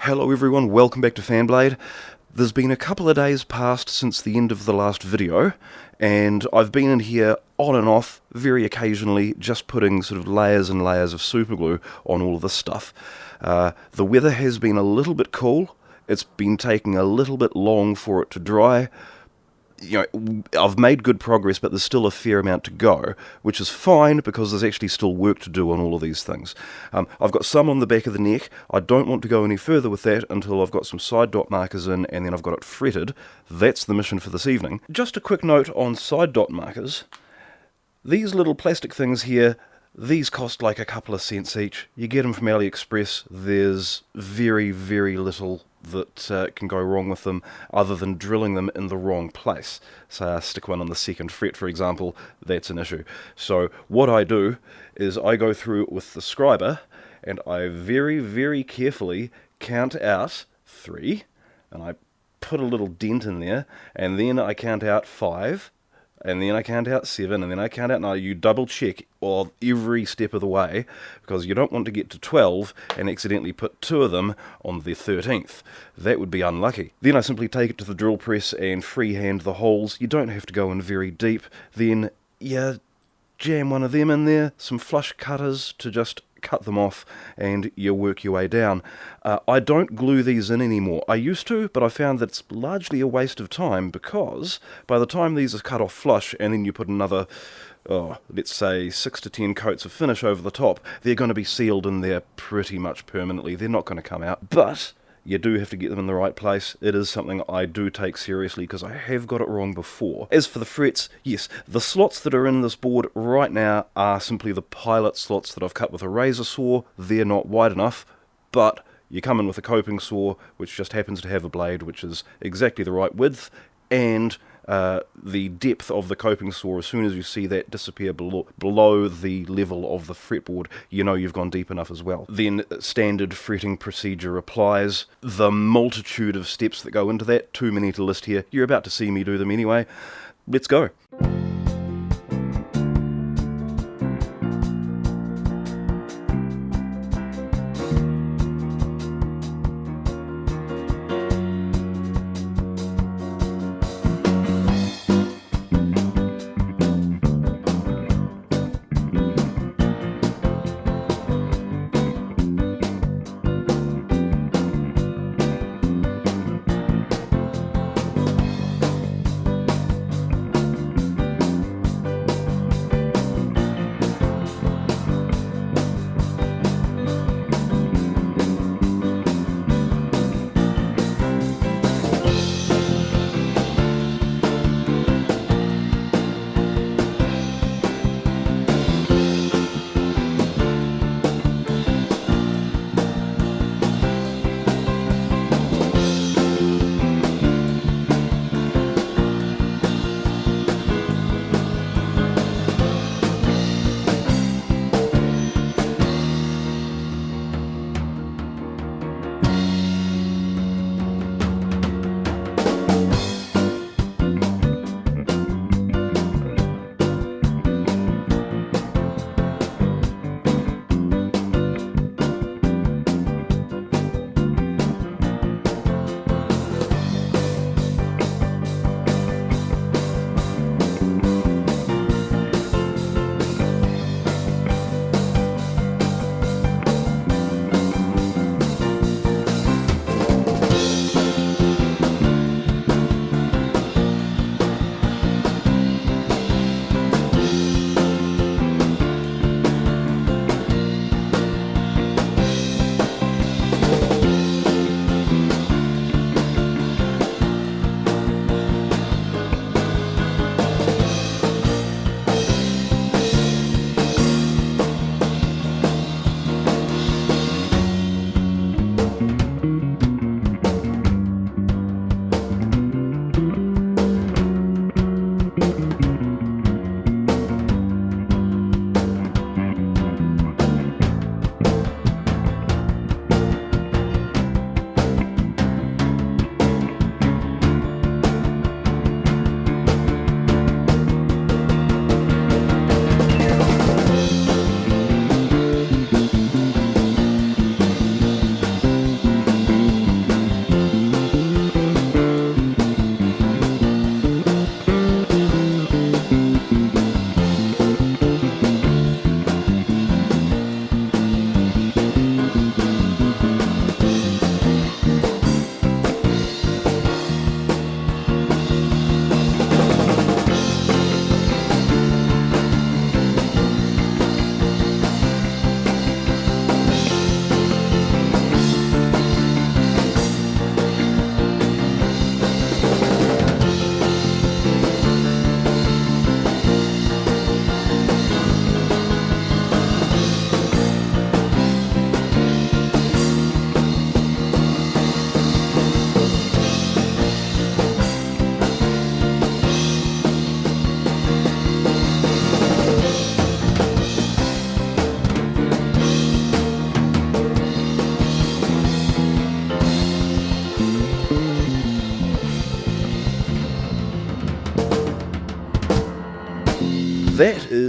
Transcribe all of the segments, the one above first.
Hello everyone, welcome back to Fanblade. There's been a couple of days past since the end of the last video, and I've been in here on and off, very occasionally, just putting sort of layers and layers of superglue on all of this stuff. The weather has been a little bit cool, it's been taking a little bit long for it to dry. You know, I've made good progress, but there's still a fair amount to go, which is fine because there's actually still work to do on all of these things. I've got some on the back of the neck. I don't want to go any further with that until I've got some side dot markers in and then I've got it fretted. That's the mission for this evening. Just a quick note on side dot markers. These little plastic things here, these cost like a couple of cents each. You get them from AliExpress. There's very, very little that can go wrong with them other than drilling them in the wrong place. So I stick one on the second fret, for example, that's an issue. So what I do is I go through with the scriber and I very, very carefully count out 3, and I put a little dent in there, and then I count out 5, and then I count out 7, and then I count out 9. You double check every step of the way, because you don't want to get to 12 and accidentally put 2 of them on the 13th. That would be unlucky. Then I simply take it to the drill press and freehand the holes. You don't have to go in very deep. Then you jam one of them in there, some flush cutters to just cut them off, and you work your way down. I don't glue these in anymore. I used to, but I found that it's largely a waste of time, because by the time these are cut off flush and then you put another, let's say 6 to 10 coats of finish over the top, they're going to be sealed in there pretty much permanently. They're not going to come out, but you do have to get them in the right place. It is something I do take seriously because I have got it wrong before. As for the frets, yes, the slots that are in this board right now are simply the pilot slots that I've cut with a razor saw. They're not wide enough, but you come in with a coping saw, which just happens to have a blade which is exactly the right width, and the depth of the coping saw, as soon as you see that disappear below the level of the fretboard, you know you've gone deep enough as well. Then standard fretting procedure applies. The multitude of steps that go into that, too many to list here. You're about to see me do them anyway. Let's go.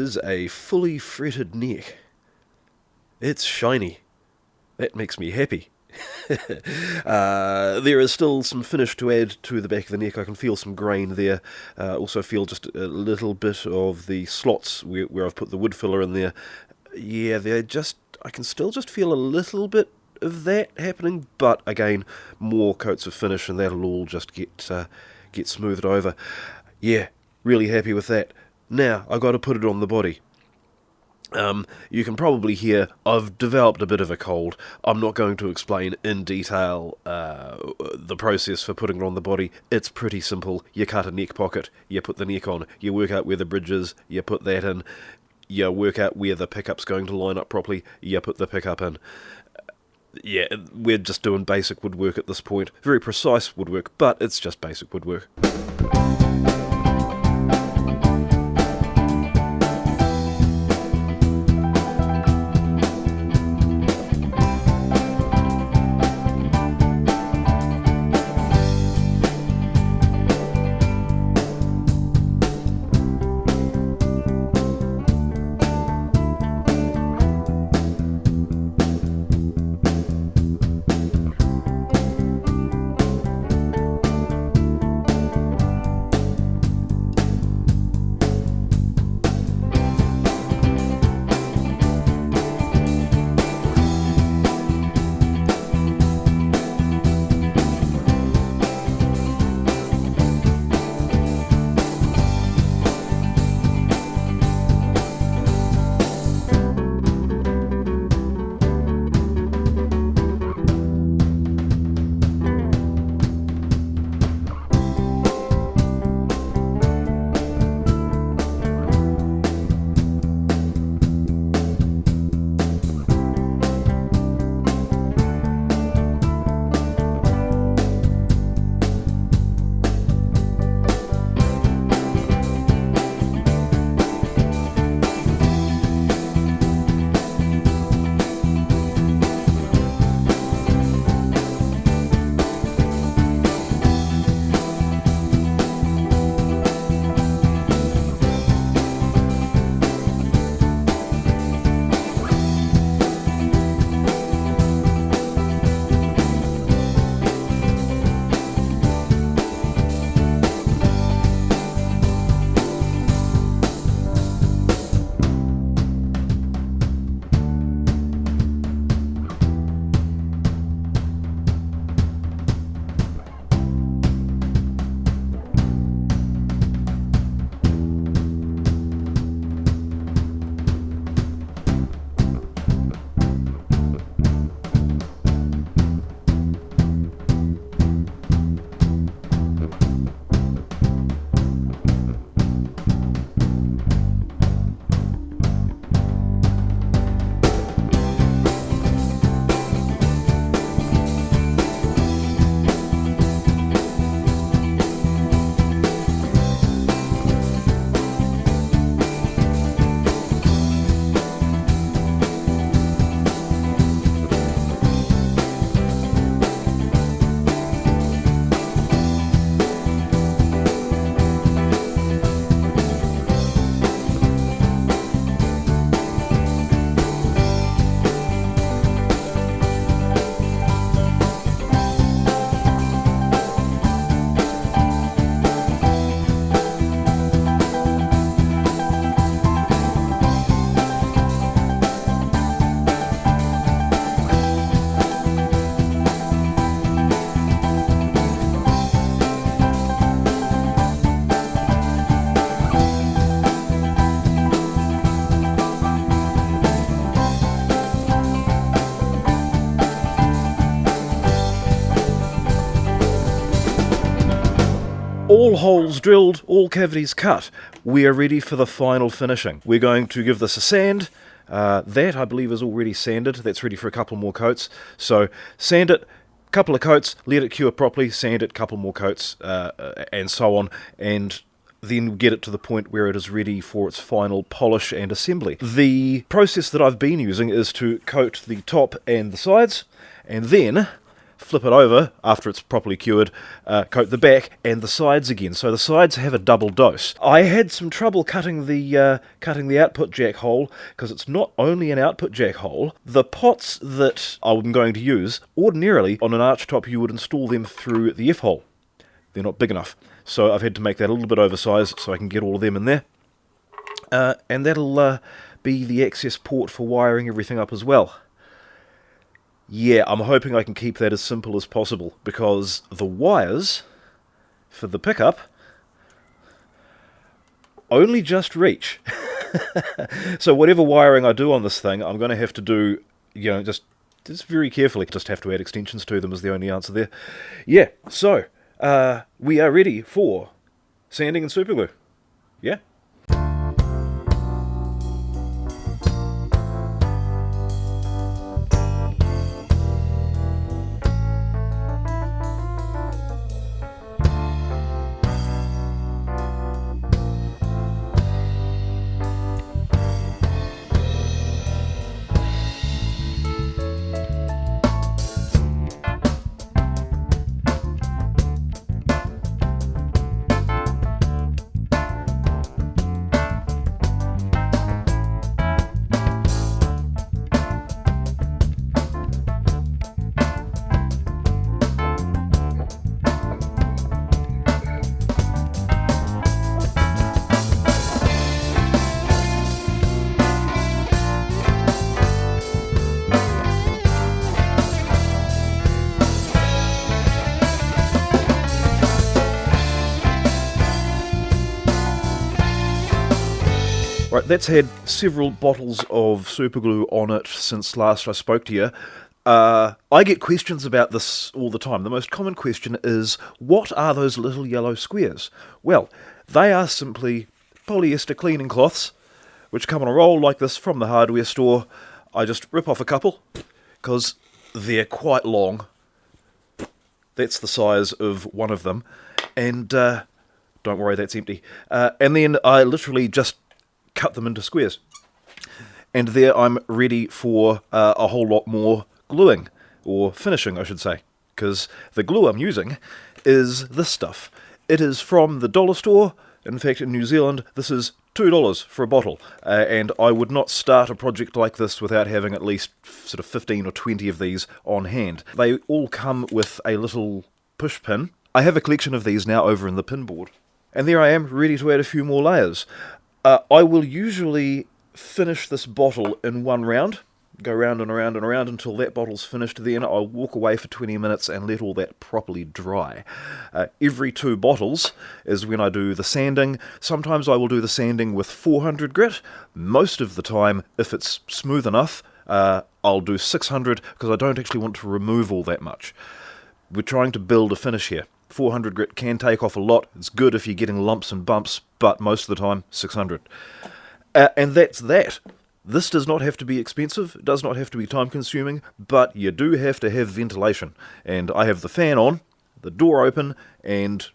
is a fully fretted neck. It's shiny. That makes me happy. There is still some finish to add to the back of the neck. I can feel some grain there. Also feel just a little bit of the slots where I've put the wood filler in there. Yeah, I can still just feel a little bit of that happening, but again, more coats of finish and that'll all just get smoothed over. Yeah, really happy with that. Now, I've got to put it on the body. You can probably hear I've developed a bit of a cold. I'm not going to explain in detail the process for putting it on the body. It's pretty simple. You cut a neck pocket, you put the neck on, you work out where the bridge is, you put that in, you work out where the pickup's going to line up properly, you put the pickup in. Yeah, we're just doing basic woodwork at this point. Very precise woodwork, but it's just basic woodwork. All holes drilled, all cavities cut. We are ready for the final finishing. We're going to give this a sand. That, I believe, is already sanded. That's ready for a couple more coats. So sand it, couple of coats, let it cure properly, sand it, couple more coats, and so on, and then get it to the point where it is ready for its final polish and assembly. The process that I've been using is to coat the top and the sides, and then flip it over after it's properly cured, coat the back and the sides again. So the sides have a double dose. I had some trouble cutting the output jack hole because it's not only an output jack hole. The pots that I'm going to use, ordinarily on an archtop you would install them through the F-hole. They're not big enough. So I've had to make that a little bit oversized so I can get all of them in there. And that'll be the access port for wiring everything up as well. Yeah, I'm hoping I can keep that as simple as possible, because the wires for the pickup only just reach. So whatever wiring I do on this thing, I'm going to have to do, just very carefully. Just have to add extensions to them is the only answer there. Yeah, so we are ready for sanding and superglue. Yeah? Right, that's had several bottles of superglue on it since last I spoke to you. I get questions about this all the time. The most common question is, what are those little yellow squares? Well, they are simply polyester cleaning cloths, which come on a roll like this from the hardware store. I just rip off a couple, because they're quite long. That's the size of one of them. And don't worry, that's empty. And then I literally just cut them into squares. And there I'm ready for a whole lot more gluing, or finishing I should say, because the glue I'm using is this stuff. It is from the dollar store. In fact, in New Zealand this is $2 for a bottle, and I would not start a project like this without having at least sort of 15 or 20 of these on hand. They all come with a little push pin. I have a collection of these now over in the pin board. And there I am, ready to add a few more layers. I will usually finish this bottle in one round, go round and around and around until that bottle's finished. Then I'll walk away for 20 minutes and let all that properly dry. Every 2 bottles is when I do the sanding. Sometimes I will do the sanding with 400 grit. Most of the time, if it's smooth enough, I'll do 600, because I don't actually want to remove all that much. We're trying to build a finish here. 400 grit can take off a lot. It's good if you're getting lumps and bumps, but most of the time, 600. And that's that. This does not have to be expensive, it does not have to be time-consuming, but you do have to have ventilation. And I have the fan on, the door open, and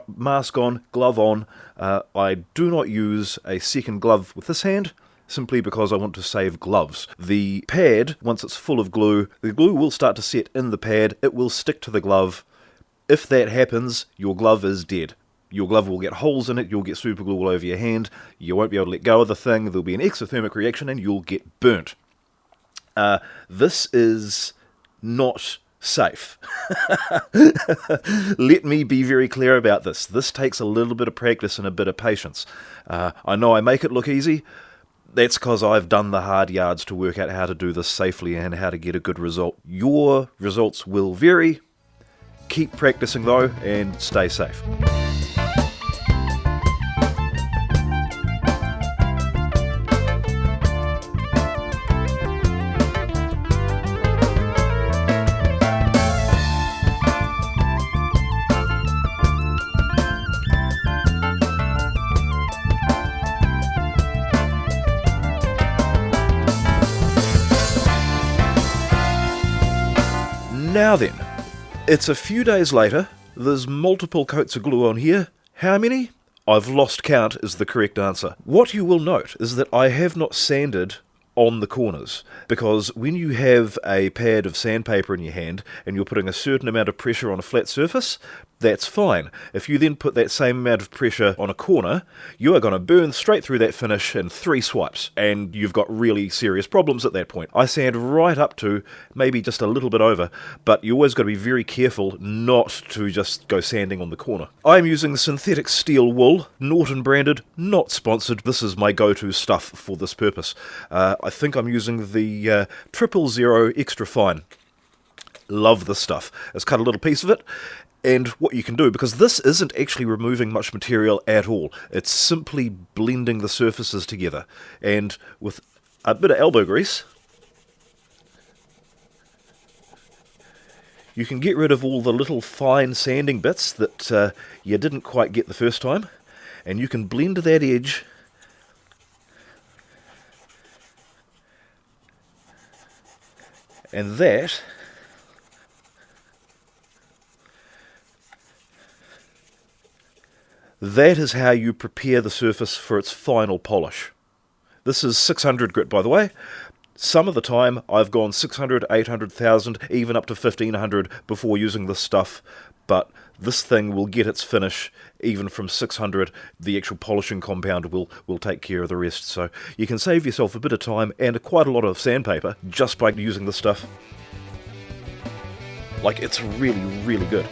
mask on, glove on. I do not use a second glove with this hand, simply because I want to save gloves. The pad, once it's full of glue, the glue will start to set in the pad, it will stick to the glove. If that happens, your glove is dead. Your glove will get holes in it, you'll get superglue all over your hand, you won't be able to let go of the thing, there'll be an exothermic reaction and you'll get burnt. This is not safe. Let me be very clear about this. This takes a little bit of practice and a bit of patience. I know I make it look easy. That's because I've done the hard yards to work out how to do this safely and how to get a good result. Your results will vary. Keep practicing though, and stay safe. Now then, it's a few days later, there's multiple coats of glue on here. How many? I've lost count is the correct answer. What you will note is that I have not sanded on the corners, because when you have a pad of sandpaper in your hand and you're putting a certain amount of pressure on a flat surface, that's fine. If you then put that same amount of pressure on a corner, you are going to burn straight through that finish in 3 swipes, and you've got really serious problems at that point. I sand right up to maybe just a little bit over, but you always got to be very careful not to just go sanding on the corner. I'm using synthetic steel wool, Norton branded, not sponsored. This is my go-to stuff for this purpose. I think I'm using the 000 extra fine. Love this stuff. Let's cut a little piece of it. And what you can do, because this isn't actually removing much material at all, it's simply blending the surfaces together. And with a bit of elbow grease, you can get rid of all the little fine sanding bits that you didn't quite get the first time, and you can blend that edge and that is how you prepare the surface for its final polish. This is 600 grit, by the way. Some of the time I've gone 600, 800, 1000, even up to 1500 before using this stuff, but this thing will get its finish even from 600. The actual polishing compound will take care of the rest, so you can save yourself a bit of time and quite a lot of sandpaper just by using this stuff. Like, it's really, really good.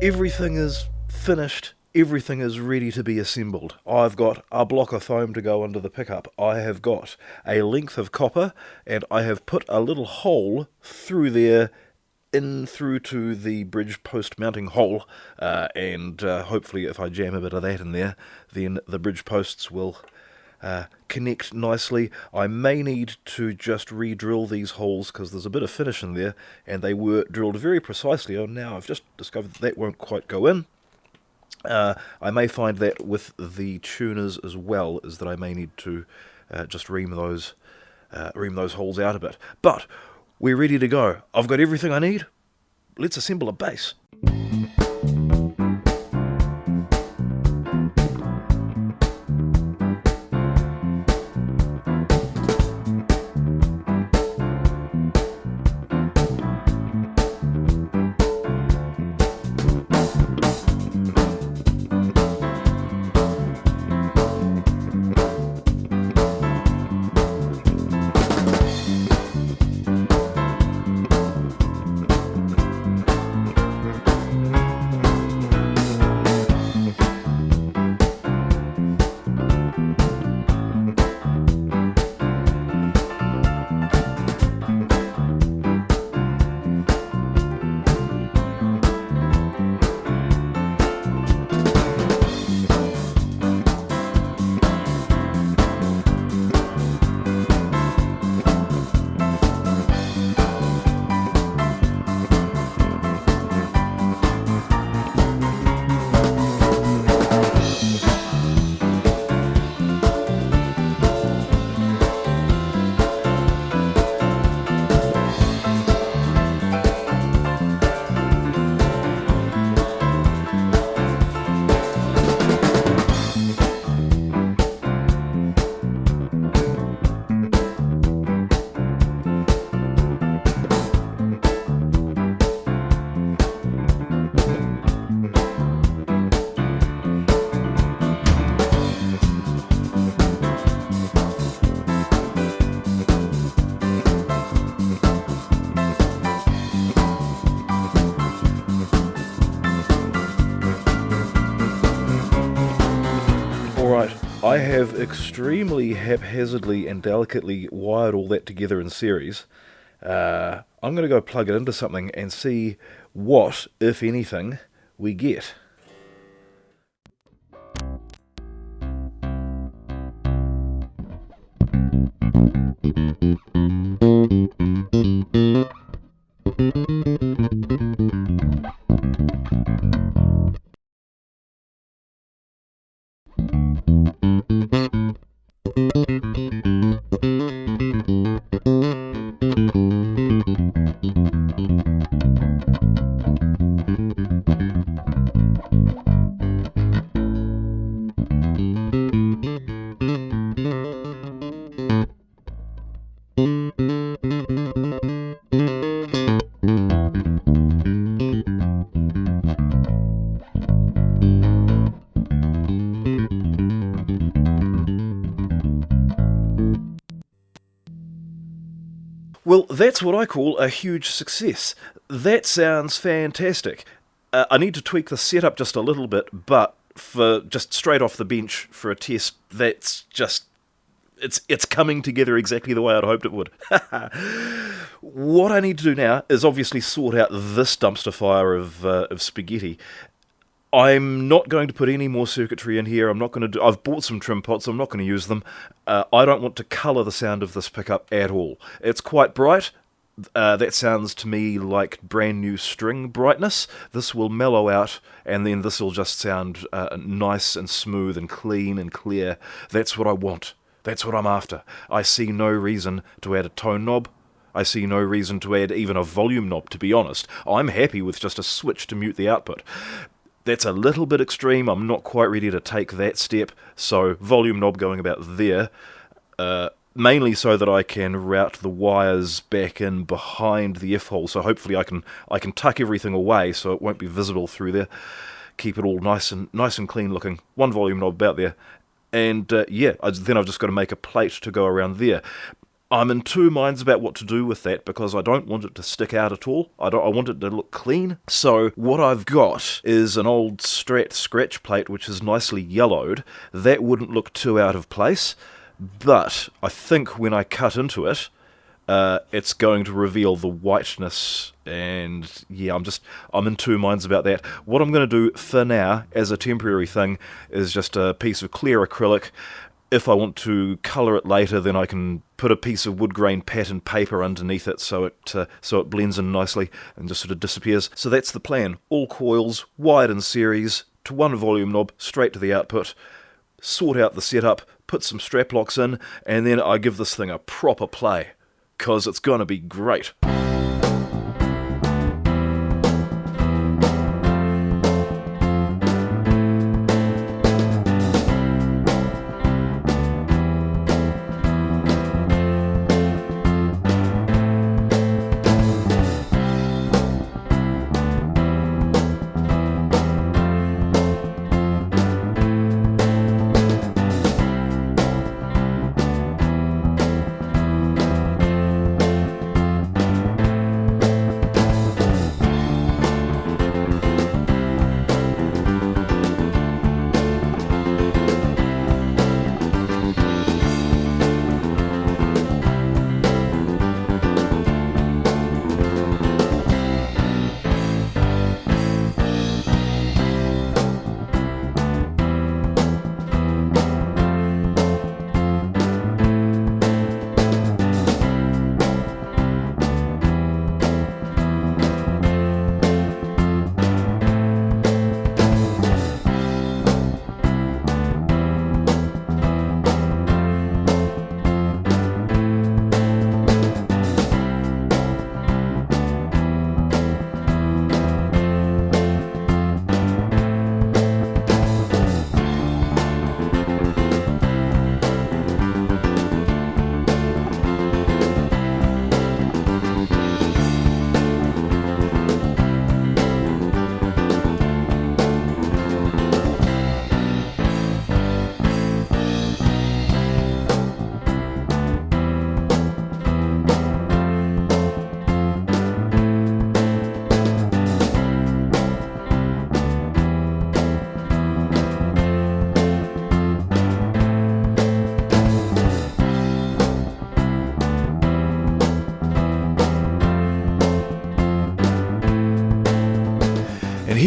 Everything is finished, everything is ready to be assembled. I've got a block of foam to go under the pickup, I have got a length of copper, and I have put a little hole through there, in through to the bridge post mounting hole, and hopefully if I jam a bit of that in there, then the bridge posts will connect nicely. I may need to just re-drill these holes because there's a bit of finish in there, and they were drilled very precisely. Oh, now I've just discovered that won't quite go in. I may find that with the tuners as well, is that I may need to just ream those holes out a bit. But we're ready to go. I've got everything I need. Let's assemble a base. Right, I have extremely haphazardly and delicately wired all that together in series. I'm going to go plug it into something and see what, if anything, we get. Well, that's what I call a huge success. That sounds fantastic. I need to tweak the setup just a little bit, but for just straight off the bench for a test, that's just it's coming together exactly the way I'd hoped it would. What I need to do now is obviously sort out this dumpster fire of spaghetti. I'm not going to put any more circuitry in here. I'm not going to do. I've bought some trim pots. I'm not going to use them. I don't want to colour the sound of this pickup at all. It's quite bright. That sounds to me like brand new string brightness. This will mellow out, and then this will just sound nice and smooth and clean and clear. That's what I want. That's what I'm after. I see no reason to add a tone knob. I see no reason to add even a volume knob, to be honest. I'm happy with just a switch to mute the output. That's a little bit extreme. I'm not quite ready to take that step, so volume knob going about there, mainly so that I can route the wires back in behind the F-hole, so hopefully I can tuck everything away so it won't be visible through there. Keep it all nice and clean looking. One volume knob about there. And then I've just got to make a plate to go around there. I'm in two minds about what to do with that because I don't want it to stick out at all. I want it to look clean. So what I've got is an old Strat scratch plate which is nicely yellowed. That wouldn't look too out of place, but I think when I cut into it, it's going to reveal the whiteness, and yeah, I'm in two minds about that. What I'm going to do for now, as a temporary thing, is just a piece of clear acrylic. If I want to colour it later, then I can put a piece of wood grain pattern paper underneath it so it blends in nicely and just sort of disappears. So that's the plan. All coils, wired in series, to one volume knob, straight to the output, sort out the setup, put some strap locks in, and then I give this thing a proper play, 'cause it's going to be great.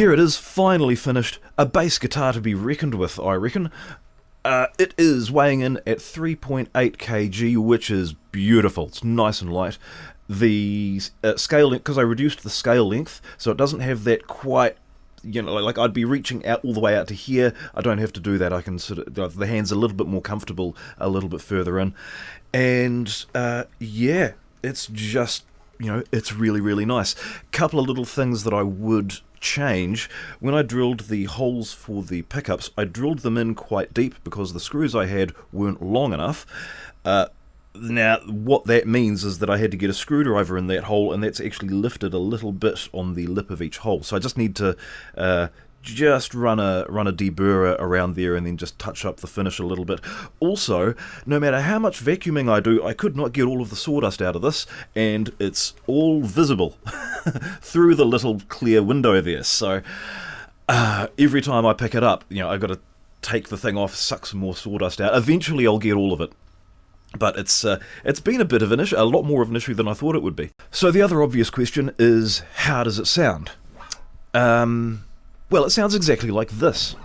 there it is, finally finished. A bass guitar to be reckoned with, I reckon. It is weighing in at 3.8 kg, which is beautiful. It's nice and light. The scale length, because I reduced the scale length, so it doesn't have that quite, like I'd be reaching out all the way out to here. I don't have to do that. I can the hand's a little bit more comfortable a little bit further in. And yeah, it's just, it's really, really nice. Couple of little things that I would change. When I drilled the holes for the pickups, I drilled them in quite deep because the screws I had weren't long enough. Now, what that means is that I had to get a screwdriver in that hole, and that's actually lifted a little bit on the lip of each hole. So I just need to just run a deburrer around there and then just touch up the finish a little bit. Also, no matter how much vacuuming I do, I could not get all of the sawdust out of this, and it's all visible through the little clear window there. So every time I pick it up, I've got to take the thing off, suck some more sawdust out. Eventually I'll get all of it. But it's been a bit of an issue, a lot more of an issue than I thought it would be. So the other obvious question is, how does it sound? Well, it sounds exactly like this.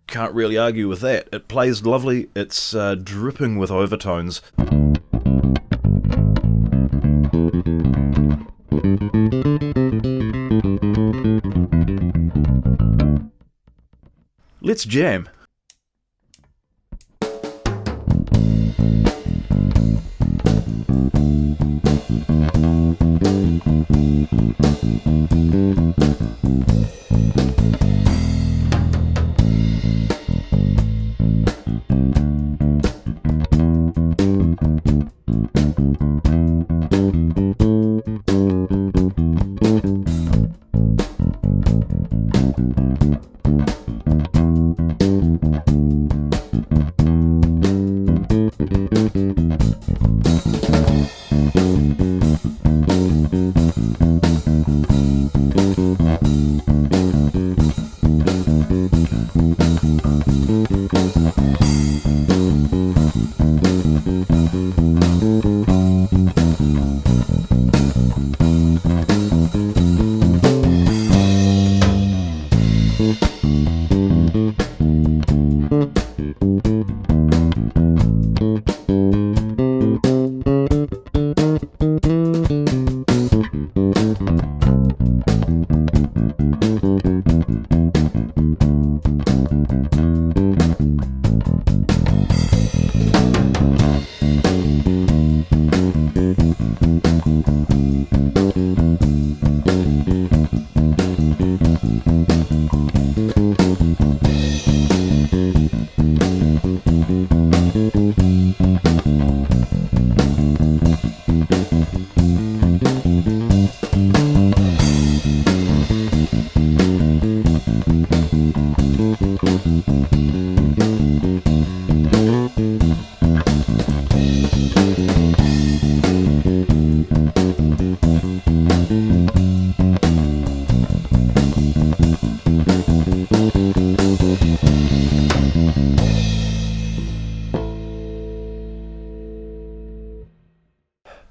Can't really argue with that. It plays lovely, it's dripping with overtones. Let's jam.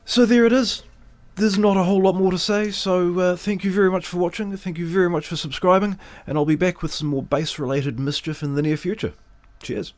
So there it is. There's not a whole lot more to say, so thank you very much for watching, thank you very much for subscribing, and I'll be back with some more bass-related mischief in the near future. Cheers.